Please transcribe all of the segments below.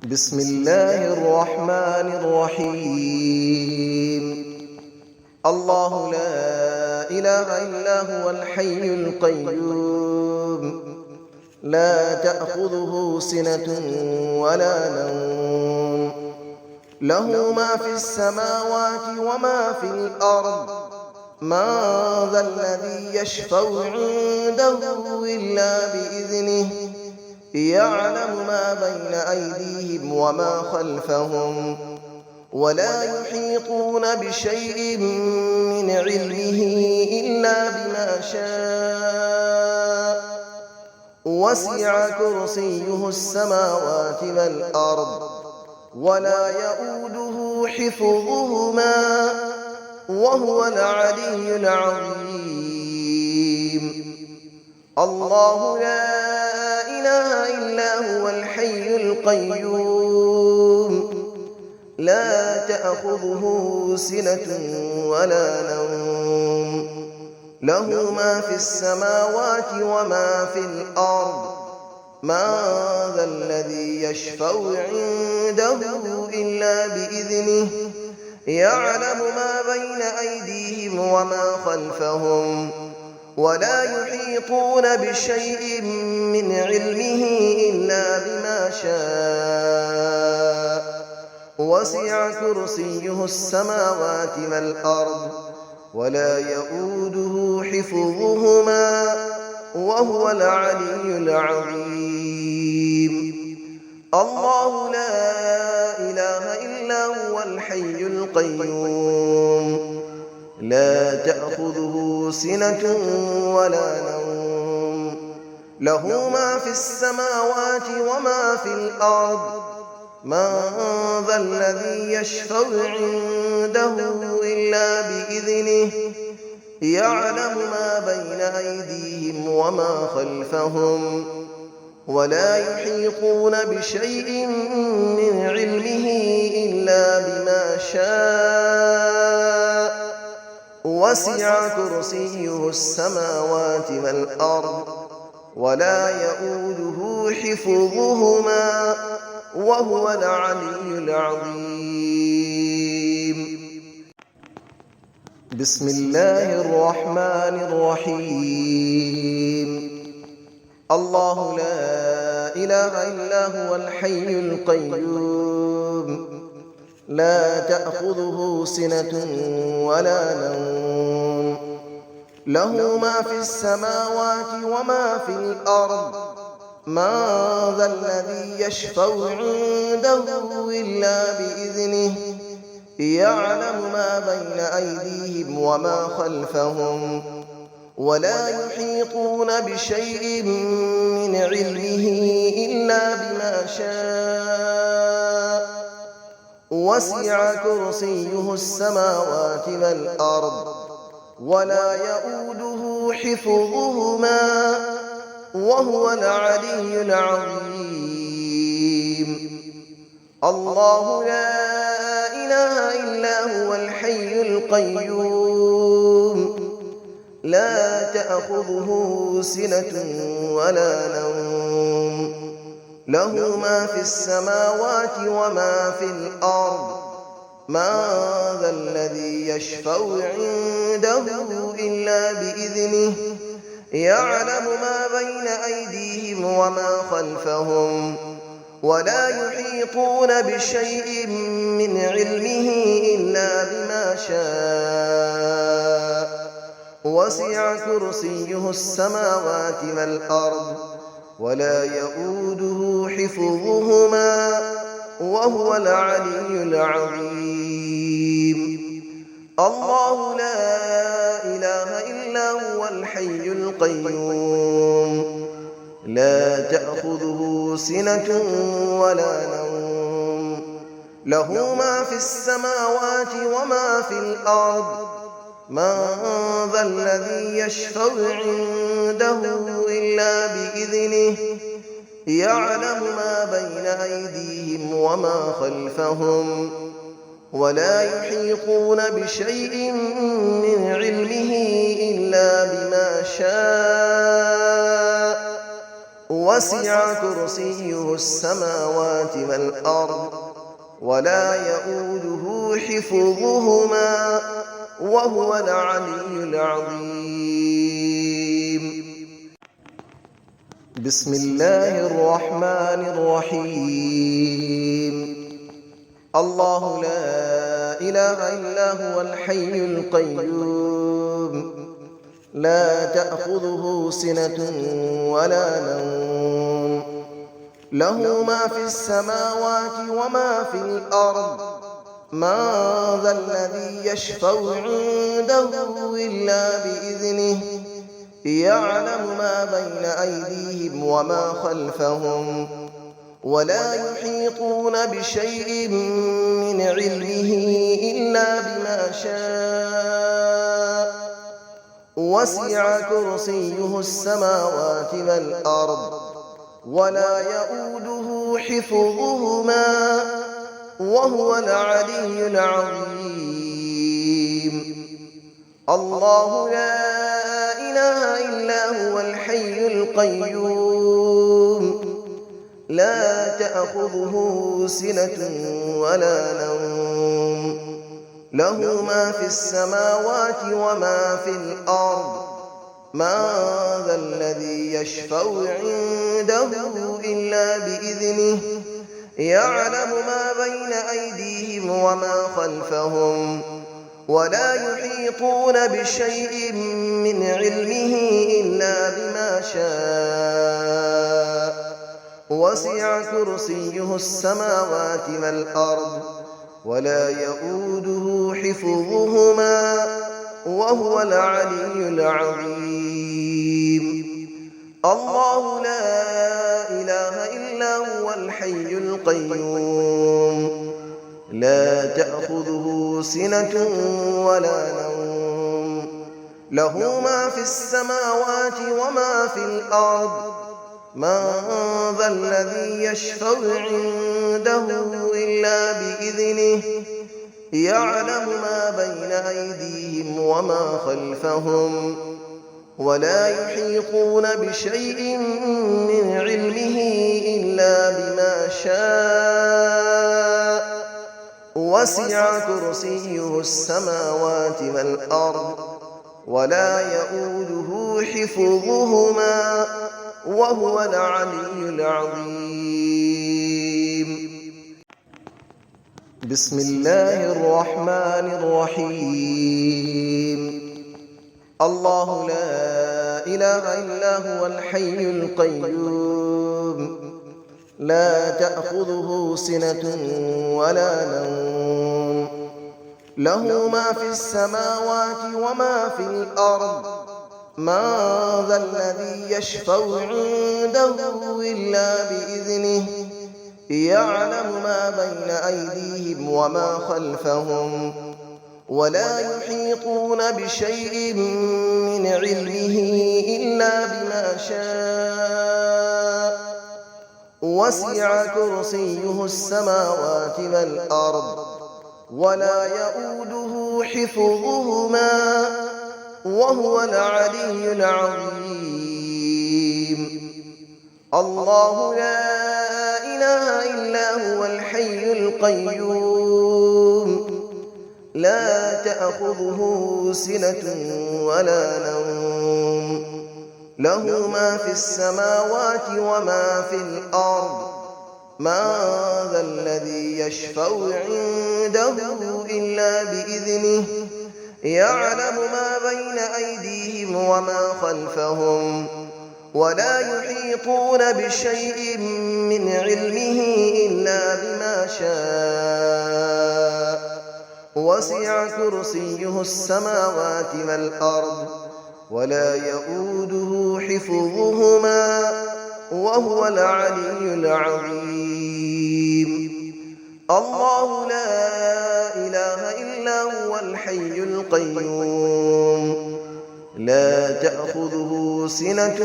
بسم الله الرحمن الرحيم. الله لا إله إلا هو الحي القيوم، لا تأخذه سنة ولا نوم، له ما في السماوات وما في الأرض. من ذا الذي يشفع عنده إلا بإذنه، يعلم ما بين أيديهم وما خلفهم، ولا يحيطون بشيء من علمه إلا بما شاء. وسع كرسيه السماوات والأرض، ولا يؤوده حفظهما، وهو العلي العظيم. الله لا إله إلا هو الحي القيوم، لا تأخذه سنة ولا نوم، له ما في السماوات وما في الأرض. من ذا الذي يشفع عنده إلا بإذنه، يعلم ما بين أيديهم وما خلفهم، ولا يحيطون بشيء من علمه إلا بما شاء. وسع كرسيه السماوات والأرض، ولا يؤوده حفظهما، وهو العلي العظيم. الله لا إله إلا هو الحي القيوم، لا تأخذه سنة ولا نوم، له ما في السماوات وما في الأرض. من ذا الذي يشفع عنده إلا بإذنه، يعلم ما بين أيديهم وما خلفهم، ولا يحيطون بشيء من علمه إلا بما شاء. وسع كرسيه السماوات والأرض، ولا يؤوده حفظهما، وهو العلي العظيم. بسم الله الرحمن الرحيم. الله لا إله إلا هو الحي القيوم، لا تأخذه سنة ولا نوم، له ما في السماوات وما في الأرض. من ذا الذي يشفع عنده إلا بإذنه، يعلم ما بين أيديهم وما خلفهم، ولا يحيطون بشيء من علمه إلا بما شاء. وسع كرسيه السماوات والأرض، ولا يؤوده حفظهما، وهو العلي العظيم. الله لا إله إلا هو الحي القيوم، لا تأخذه سنة ولا نوم، له ما في السماوات وما في الأرض. من ذا الذي يشفع عنده إلا بإذنه، يعلم ما بين أيديهم وما خلفهم، ولا يحيطون بشيء من علمه إلا بما شاء. وسع كرسيه السماوات والأرض، ولا يؤوده حفظهما، وهو العلي العظيم. الله لا إله إلا هو الحي القيوم، لا تأخذه سنة ولا نوم، له ما في السماوات وما في الأرض. من ذا الذي يشفع عنده إلا بإذنه، يعلم ما بين أيديهم وما خلفهم، ولا يحيطون بشيء من علمه إلا بما شاء. وسع كرسيه السماوات والأرض ولا يؤوده حفظهما وهو العلي العظيم. بسم الله الرحمن الرحيم. الله لا إله إلا هو الحي القيوم لا تأخذه سنة ولا نوم له ما في السماوات وما في الأرض من ذا الذي يشفع عنده إلا بإذنه يعلم ما بين أيديهم وما خلفهم ولا يحيطون بشيء من علمه إلا بما شاء وسع كرسيه السماوات والأرض ولا يؤوده حفظهما وهو العلي العظيم. الله لا إله إلا هو الحي القيوم لا تأخذه سنة ولا نوم له ما في السماوات وما في الأرض من ذا الذي يشفع عنده إلا بإذنه يعلم ما بين أيديهم وما خلفهم ولا يحيطون بشيء من علمه إلا بما شاء وسع كرسيه السماوات والأرض ولا يؤوده حفظهما وهو العلي العظيم. الله لا إله إلا هو الحي القيوم لا تأخذه سنة ولا نوم له ما في السماوات وما في الأرض من ذا الذي يشفع عنده إلا بإذنه يعلم ما بين أيديهم وما خلفهم ولا يحيطون بشيء من علمه إلا بما شاء وسع كرسيه السماوات والأرض ولا يؤوده حفظهما وهو العلي العظيم. بسم الله الرحمن الرحيم. الله لا إله إلا هو الحي القيوم لا تأخذه سنة ولا نوم له ما في السماوات وما في الأرض من ذا الذي يشفع عنده إلا بإذنه يعلم ما بين أيديهم وما خلفهم ولا يحيطون بشيء من علمه إلا بما شاء وسع كرسيه السماوات والأرض ولا يؤوده حفظهما وهو العلي العظيم. الله لا إله إلا هو الحي القيوم لا تأخذه سنة ولا نوم له ما في السماوات وما في الأرض من ذا الذي يشفع عنده إلا بإذنه يعلم ما بين أيديهم وما خلفهم ولا يحيطون بشيء من علمه إلا بما شاء وسع كرسيه السماوات والأرض ولا يؤوده حفظهما وهو العلي العظيم. الله لا إله إلا هو الحي القيوم لا تأخذه سنة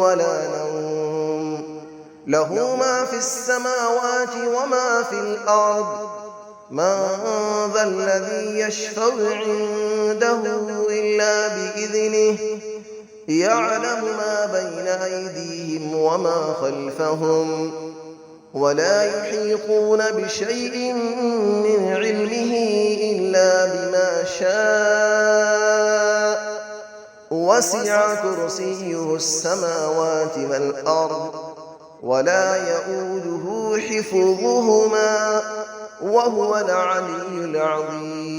ولا نوم له ما في السماوات وما في الأرض من ذا الذي يشفع عنده إلا بإذنه يعلم ما بين أيديهم وما خلفهم ولا يحيطون بشيء من علمه إلا بما شاء وسع كرسيه السماوات والأرض ولا يئوده حفظهما وهو العلي العظيم